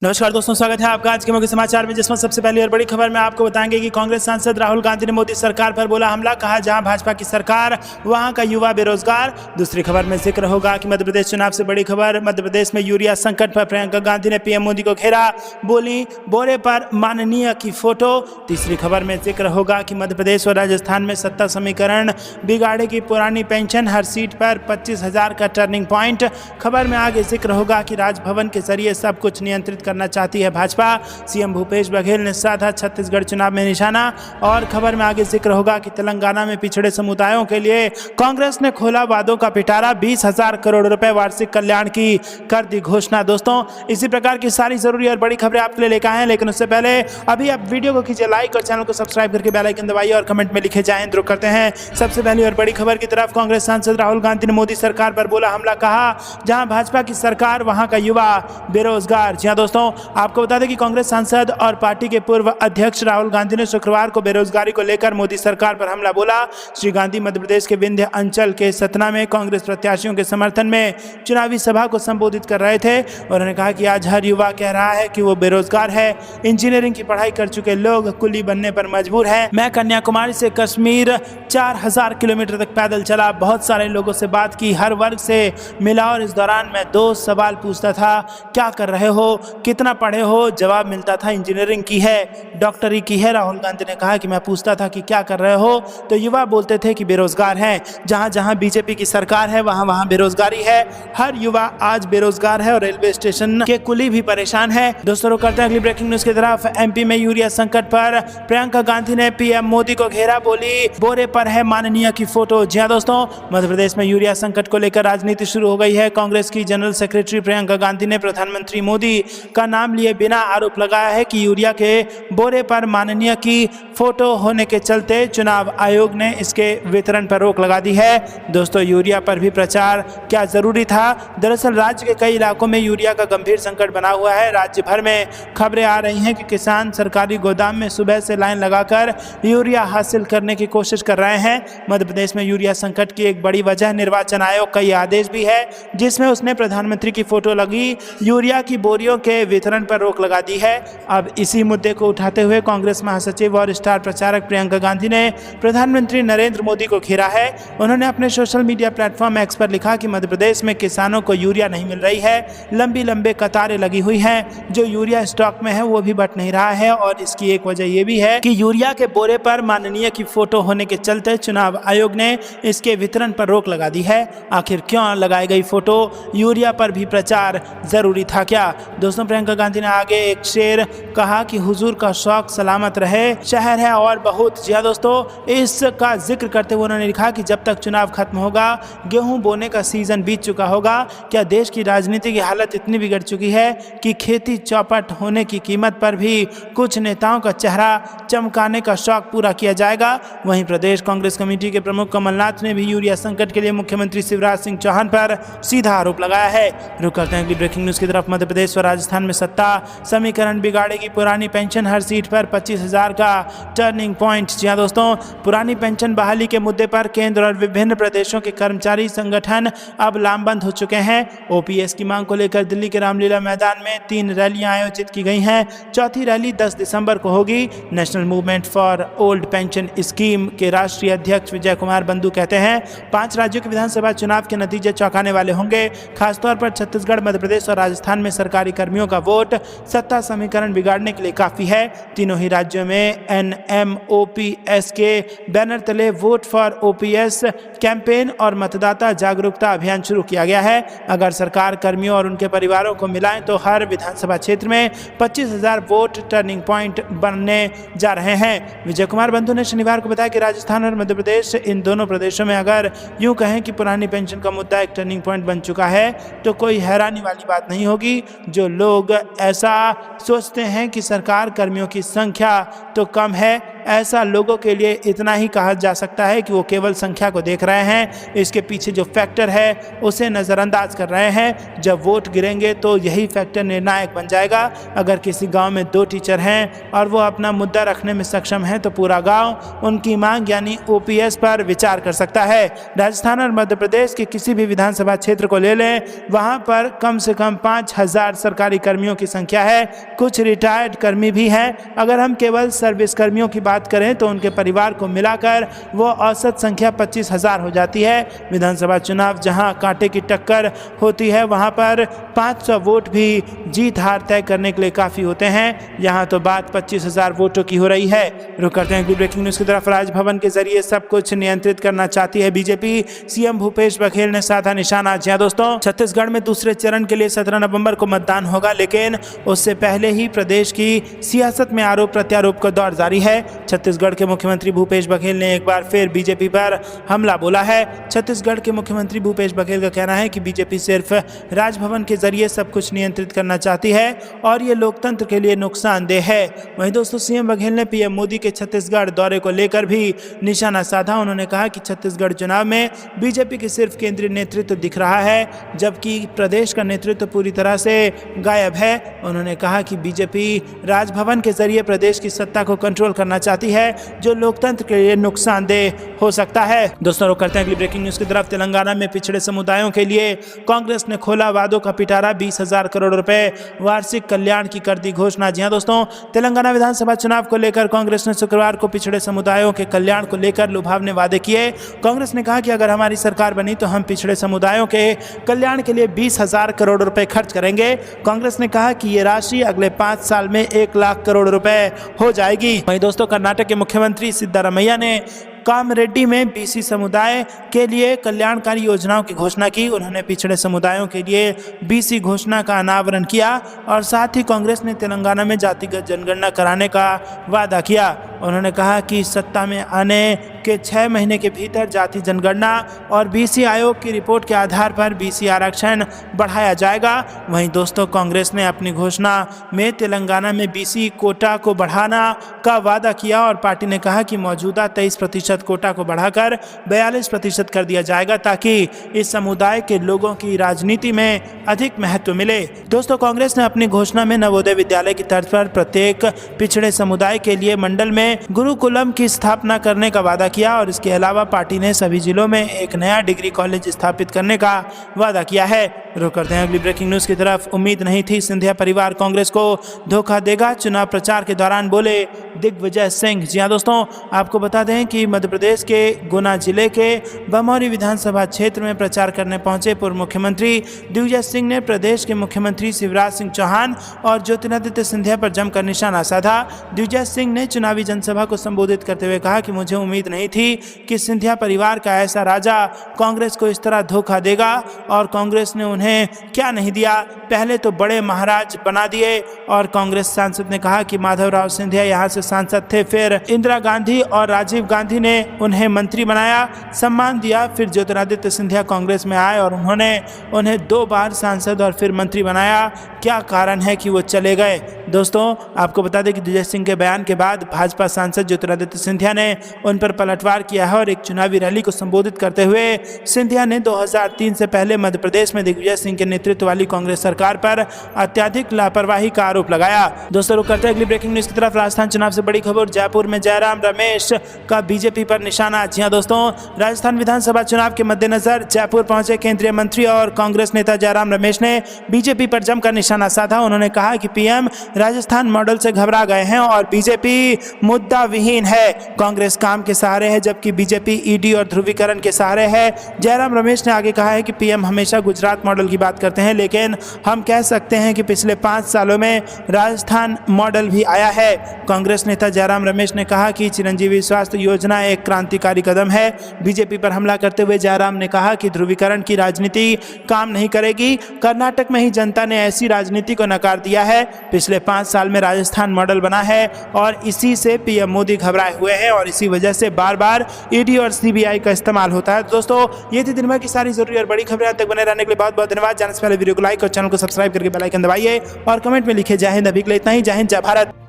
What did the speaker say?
नमस्कार दोस्तों, स्वागत है आपका आज के मुख्य समाचार में, जिसमें सबसे पहली और बड़ी खबर में आपको बताएंगे कि कांग्रेस सांसद राहुल गांधी ने मोदी सरकार पर बोला हमला, कहा जहां भाजपा की सरकार वहां का युवा बेरोजगार। दूसरी खबर में जिक्र होगा कि मध्य प्रदेश चुनाव से बड़ी खबर, मध्य प्रदेश में यूरिया संकट पर प्रियंका गांधी ने पीएम मोदी को घेरा, बोली बोरे पर माननीय की फोटो। तीसरी खबर में जिक्र होगा कि मध्य प्रदेश और राजस्थान में सत्ता समीकरण बिगाड़े की पुरानी पेंशन, हर सीट पर 25,000 का टर्निंग पॉइंट। खबर में आगे जिक्र होगा कि राजभवन के जरिए सब कुछ नियंत्रित करना चाहती है भाजपा, सीएम भूपेश बघेल ने साधा छत्तीसगढ़ चुनाव में निशाना। और खबर में आगे जिक्र होगा कि तेलंगाना में पिछड़े समुदायों के लिए कांग्रेस ने खोला वादों का पिटारा, 20,000 करोड़ रुपए वार्षिक कल्याण की कर दी घोषणा। दोस्तों, इसी प्रकार की सारी जरूरी और बड़ी खबरें आपके लिए लेकर आए हैं, लेकिन उससे पहले अभी आप वीडियो को कीजिए लाइक और चैनल को सब्सक्राइब करके बेल आइकन दबाइए और कमेंट में लिखे जाएं। शुरू करते हैं सबसे पहली और बड़ी खबर की तरफ। कांग्रेस सांसद राहुल गांधी ने मोदी सरकार पर बोला हमला, कहा जहां भाजपा की सरकार वहां का युवा बेरोजगार। जी हां दोस्तों, आपको बता दें कि कांग्रेस सांसद और पार्टी के पूर्व अध्यक्ष राहुल गांधी ने शुक्रवार को बेरोजगारी को लेकर मोदी सरकार पर हमला बोला। श्री गांधी मध्य प्रदेश के विंध्य अंचल के सतना में कांग्रेस प्रत्याशियों के समर्थन में चुनावी सभा को संबोधित कर रहे थे। उन्होंने कहा कि आज हर युवा कह रहा है कि वो बेरोजगार है, इंजीनियरिंग की पढ़ाई कर चुके लोग कुली बनने पर मजबूर है। मैं कन्याकुमारी से कश्मीर 4,000 किलोमीटर तक पैदल चला, बहुत सारे लोगों से बात की, हर वर्ग से मिला और इस दौरान मैं 2 सवाल पूछता था, क्या कर रहे हो, कितना पढ़े हो। जवाब मिलता था इंजीनियरिंग की है, डॉक्टरी की है। राहुल गांधी ने कहा कि मैं पूछता था कि क्या कर रहे हो, तो युवा बोलते थे कि बेरोजगार हैं। जहां जहां बीजेपी की सरकार है वहां वहां बेरोजगारी है, हर युवा आज बेरोजगार है और रेलवे स्टेशन के कुली भी परेशान है। दोस्तों, करते हैं अगली ब्रेकिंग न्यूज की तरफ। एमपी में यूरिया संकट पर प्रियंका गांधी ने पीएम मोदी को घेरा, बोली बोरे पर है माननीय की फोटो। जी हां दोस्तों, मध्य प्रदेश में यूरिया संकट को लेकर राजनीति शुरू हो गई है। कांग्रेस की जनरल सेक्रेटरी प्रियंका गांधी ने प्रधानमंत्री मोदी का नाम लिए बिना आरोप लगाया है कि यूरिया के बोरे पर माननीय की फोटो होने के चलते चुनाव आयोग ने इसके वितरण पर रोक लगा दी है। दोस्तों, यूरिया पर भी प्रचार क्या जरूरी था? दरअसल राज्य के कई इलाकों में यूरिया का गंभीर संकट बना हुआ है। राज्य भर में खबरें आ रही हैं कि किसान सरकारी गोदाम में सुबह से लाइन लगाकर यूरिया हासिल करने की कोशिश कर रहे हैं। मध्य प्रदेश में यूरिया संकट की एक बड़ी वजह निर्वाचन आयोग का यह आदेश भी है, जिसमें उसने प्रधानमंत्री की फोटो लगी यूरिया की बोरियों के वितरण पर रोक लगा दी है। अब इसी मुद्दे को उठाते हुए कांग्रेस महासचिव और स्टार प्रचारक प्रियंका गांधी ने प्रधानमंत्री नरेंद्र मोदी को घेरा है। उन्होंने अपने सोशल मीडिया प्लेटफॉर्म एक्स पर लिखा कि मध्य प्रदेश में किसानों को यूरिया नहीं मिल रही है, लंबी कतारें लगी हुई हैं, जो यूरिया स्टॉक में है वो भी बट नहीं रहा है। और इसकी एक वजह यह भी है कि यूरिया के बोरे पर माननीय की फोटो होने के चलते चुनाव आयोग ने इसके वितरण पर रोक लगा दी है। आखिर क्यों लगाई गई फोटो? यूरिया पर भी प्रचार जरूरी था क्या? दोस्तों, प्रियंका गांधी ने आगे एक शेर कहा कि हुजूर का शौक सलामत रहे, शहर है और बहुत। जी दोस्तों, इसका जिक्र करते हुए उन्होंने लिखा कि जब तक चुनाव खत्म होगा, गेहूं बोने का सीजन बीत चुका होगा। क्या देश की राजनीति की हालत इतनी बिगड़ चुकी है कि खेती चौपट होने की कीमत पर भी कुछ नेताओं का चेहरा चमकाने का शौक पूरा किया जाएगा? वहीं प्रदेश कांग्रेस कमेटी के प्रमुख कमलनाथ ने भी यूरिया संकट के लिए मुख्यमंत्री शिवराज सिंह चौहान पर सीधा आरोप लगाया है। रुक करते हैं अगली ब्रेकिंग न्यूज की तरफ। मध्य प्रदेश और राजस्थान में सत्ता समीकरण बिगाड़ेगी पुरानी पेंशन, हर सीट पर 25,000 का टर्निंग पॉइंट। जी हां दोस्तों, पुरानी पेंशन बहाली के मुद्दे पर केंद्र और विभिन्न प्रदेशों के कर्मचारी संगठन अब लामबंद हो चुके हैं। ओपीएस की मांग को लेकर दिल्ली के रामलीला मैदान में 3 रैलियां आयोजित की गई हैं। चौथी रैली 10 दिसंबर को होगी। National movement for old pension scheme के राष्ट्रीय अध्यक्ष विजय कुमार बंधु कहते हैं 5 राज्यों के विधानसभा चुनाव के नतीजे चौंकाने वाले होंगे। खासतौर पर छत्तीसगढ़, मध्य प्रदेश और राजस्थान में सरकारी कर्मियों का वोट सत्ता समीकरण बिगाड़ने के लिए काफी है। तीनों ही राज्यों में NMOPS के बैनर तले वोट फॉर ओपीएस कैंपेन और मतदाता जागरूकता अभियान शुरू किया गया है। अगर सरकार कर्मियों और उनके परिवारों को मिलाएं तो हर विधानसभा क्षेत्र में 25,000 वोट टर्निंग पॉइंट बनने जा रहे हैं। विजय कुमार बंधु ने शनिवार को बताया कि राजस्थान और मध्य प्रदेश, इन दोनों प्रदेशों में अगर यूं कहें कि पुरानी पेंशन का मुद्दा एक टर्निंग पॉइंट बन चुका है तो कोई हैरानी वाली बात नहीं होगी। जो लोग ऐसा सोचते हैं कि सरकार कर्मियों की संख्या तो कम है ऐसा लोगों के लिए इतना ही कहा जा सकता है कि वो केवल संख्या को देख रहे हैं, इसके पीछे जो फैक्टर है उसे नज़रअंदाज कर रहे हैं। जब वोट गिरेंगे तो यही फैक्टर निर्णायक बन जाएगा। अगर किसी गांव में 2 टीचर हैं और वो अपना मुद्दा रखने में सक्षम हैं तो पूरा गांव उनकी मांग यानी ओपीएस पर विचार कर सकता है। राजस्थान और मध्य प्रदेश के किसी भी विधानसभा क्षेत्र को ले लें, वहां पर कम से कम 5000 सरकारी कर्मियों की संख्या है, कुछ रिटायर्ड कर्मी भी हैं। अगर हम केवल सर्विस कर्मियों की बात करें तो उनके परिवार को मिलाकर वो औसत संख्या 25,000 हो जाती है। विधानसभा चुनाव जहां कांटे की टक्कर होती है वहां पर 500 वोट भी जीत हार तय करने के लिए काफ़ी होते हैं। यहाँ तो बात 25,000 वोटों की हो रही है। रुक करते हैं अगली ब्रेकिंग न्यूज़ की तरफ। राजभवन के जरिए सब कुछ नियंत्रित करना चाहती है बीजेपी, सीएम भूपेश बघेल ने साधा निशाना। जी हाँ दोस्तों, छत्तीसगढ़ में दूसरे चरण के लिए 17 नवंबर को मतदान होगा, लेकिन उससे पहले ही प्रदेश की सियासत में आरोप प्रत्यारोप का दौर जारी है। छत्तीसगढ़ के मुख्यमंत्री भूपेश बघेल ने एक बार फिर बीजेपी पर हमला बोला है। छत्तीसगढ़ के मुख्यमंत्री भूपेश बघेल का कहना है कि बीजेपी सिर्फ राजभवन के जरिए सब कुछ नियंत्रित करना चाहती है और ये लोकतंत्र के लिए नुकसानदेह है। वहीं दोस्तों, सीएम बघेल ने पीएम मोदी के छत्तीसगढ़ दौरे को लेकर भी निशाना साधा। उन्होंने कहा कि छत्तीसगढ़ चुनाव में बीजेपी की सिर्फ केंद्रीय नेतृत्व दिख रहा है, जबकि प्रदेश का नेतृत्व पूरी तरह से गायब है। उन्होंने कहा कि बीजेपी राजभवन के जरिए प्रदेश की सत्ता को कंट्रोल करना चाहती है, जो लोकतंत्र के लिए नुकसानदेह हो सकता है। दोस्तों, रुक करते हैं अगली ब्रेकिंग न्यूज़ की तरफ। तेलंगाना में पिछड़े समुदायों के लिए कांग्रेस ने खोला वादों का पिटारा, 20,000 करोड़ रुपए वार्षिक कल्याण की कर दी घोषणा। जी हां दोस्तों, तेलंगाना विधानसभा चुनाव को लेकर कांग्रेस ने शुक्रवार को पिछड़े समुदायों के कल्याण को लेकर लुभावने वादे किए। कांग्रेस ने कहा कि अगर हमारी सरकार बनी तो हम पिछड़े समुदायों के कल्याण के लिए 20,000 करोड़ रुपए खर्च करेंगे। कांग्रेस ने कहा कि ये राशि अगले 5 साल में 1 लाख करोड़ रुपए हो जाएगी। वहीं दोस्तों, कर्नाटक के मुख्यमंत्री सिद्धारमैया ने कामरेड्डी में बीसी समुदाय के लिए कल्याणकारी योजनाओं की घोषणा की। उन्होंने पिछड़े समुदायों के लिए बीसी घोषणा का अनावरण किया और साथ ही कांग्रेस ने तेलंगाना में जातिगत जनगणना कराने का वादा किया। उन्होंने कहा कि सत्ता में आने के 6 महीने के भीतर जाति जनगणना और बीसी आयोग की रिपोर्ट के आधार पर बीसी आरक्षण बढ़ाया जाएगा। वहीं दोस्तों, कांग्रेस ने अपनी घोषणा में तेलंगाना में बीसी कोटा को बढ़ाना का वादा किया और पार्टी ने कहा कि मौजूदा 23% कोटा को बढ़ाकर 42% कर दिया जाएगा, ताकि इस समुदाय के लोगों की राजनीति में अधिक महत्व मिले। दोस्तों, कांग्रेस ने अपनी घोषणा में नवोदय विद्यालय की तर्ज पर प्रत्येक पिछड़े समुदाय के लिए मंडल में गुरुकुलम की स्थापना करने का वादा किया और इसके अलावा पार्टी ने सभी जिलों में एक नया डिग्री कॉलेज स्थापित करने का वादा किया है। रुक करते हैं अगली ब्रेकिंग न्यूज़ की तरफ। उम्मीद नहीं थी सिंधिया परिवार कांग्रेस को धोखा देगा, चुनाव प्रचार के दौरान बोले दिग्विजय सिंह। जी हाँ दोस्तों, आपको बता दें कि मध्य प्रदेश के गुना जिले के बमौरी विधानसभा क्षेत्र में प्रचार करने पहुंचे पूर्व मुख्यमंत्री दिग्विजय सिंह ने प्रदेश के मुख्यमंत्री शिवराज सिंह चौहान और ज्योतिरादित्य सिंधिया पर जमकर निशाना साधा। दिग्विजय सिंह ने चुनावी जनसभा को संबोधित करते हुए कहा कि मुझे उम्मीद नहीं थी कि सिंधिया परिवार का ऐसा राजा कांग्रेस को इस तरह धोखा देगा और कांग्रेस ने उन्हें क्या नहीं दिया, पहले तो बड़े महाराज बना दिए। और कांग्रेस सांसद ने कहा कि माधवराव सिंधिया यहाँ से सांसद थे, फिर इंदिरा गांधी और राजीव गांधी ने उन्हें मंत्री बनाया, सम्मान दिया, फिर ज्योतिरादित्य सिंधिया कांग्रेस में आए और उन्होंने उन्हें 2 बार सांसद और फिर मंत्री बनाया। क्या कारण है कि वो चले गए? दोस्तों, आपको बता दें कि दिग्विजय सिंह के बयान के बाद भाजपा सांसद ज्योतिरादित्य सिंधिया ने उन पर पलटवार किया है और एक चुनावी रैली को संबोधित करते हुए सिंधिया ने 2003 से पहले मध्य प्रदेश में दिग्विजय सिंह के नेतृत्व वाली कांग्रेस सरकार पर अत्यधिक लापरवाही का आरोप लगाया। दोस्तों, रुक करते हैं अगली ब्रेकिंग न्यूज़ की तरफ। राजस्थान चुनाव से बड़ी खबर, जयपुर में जयराम रमेश का बीजेपी पर निशाना। जी हां दोस्तों, राजस्थान विधानसभा चुनाव के मद्देनजर जयपुर पहुंचे केंद्रीय मंत्री और कांग्रेस नेता जयराम रमेश ने बीजेपी पर जमकर निशाना साधा। उन्होंने कहा कि पीएम राजस्थान मॉडल से घबरा गए हैं और बीजेपी मुद्दा विहीन है। कांग्रेस काम के सहारे है जबकि बीजेपी ईडी और ध्रुवीकरण के सहारे है। जयराम रमेश ने आगे कहा है कि पीएम हमेशा गुजरात मॉडल की बात करते हैं, लेकिन हम कह सकते हैं कि पिछले 5 सालों में राजस्थान मॉडल भी आया है। कांग्रेस नेता जयराम रमेश ने कहा कि चिरंजीवी स्वास्थ्य योजना एक क्रांतिकारी कदम है। बीजेपी पर हमला करते हुए जयराम ने कहा कि ध्रुवीकरण की राजनीति काम नहीं करेगी। कर्नाटक में ही जनता ने ऐसी राजनीति को नकार दिया है। पिछले 5 साल में राजस्थान मॉडल बना है और इसी से पीएम मोदी घबराए हुए हैं और इसी वजह से बार बार ईडी और सीबीआई का इस्तेमाल होता है। दोस्तों, ये थी दिन भर की सारी जरूरी और बड़ी खबरें। तक बने रहने के लिए बहुत बहुत धन्यवाद। जाने से पहले वीडियो को लाइक और चैनल को सब्सक्राइब करके बेल आइकन दबाइए और कमेंट में लिखिए जय हिंद। अभी के लिए इतना ही। जय हिंद, जय भारत।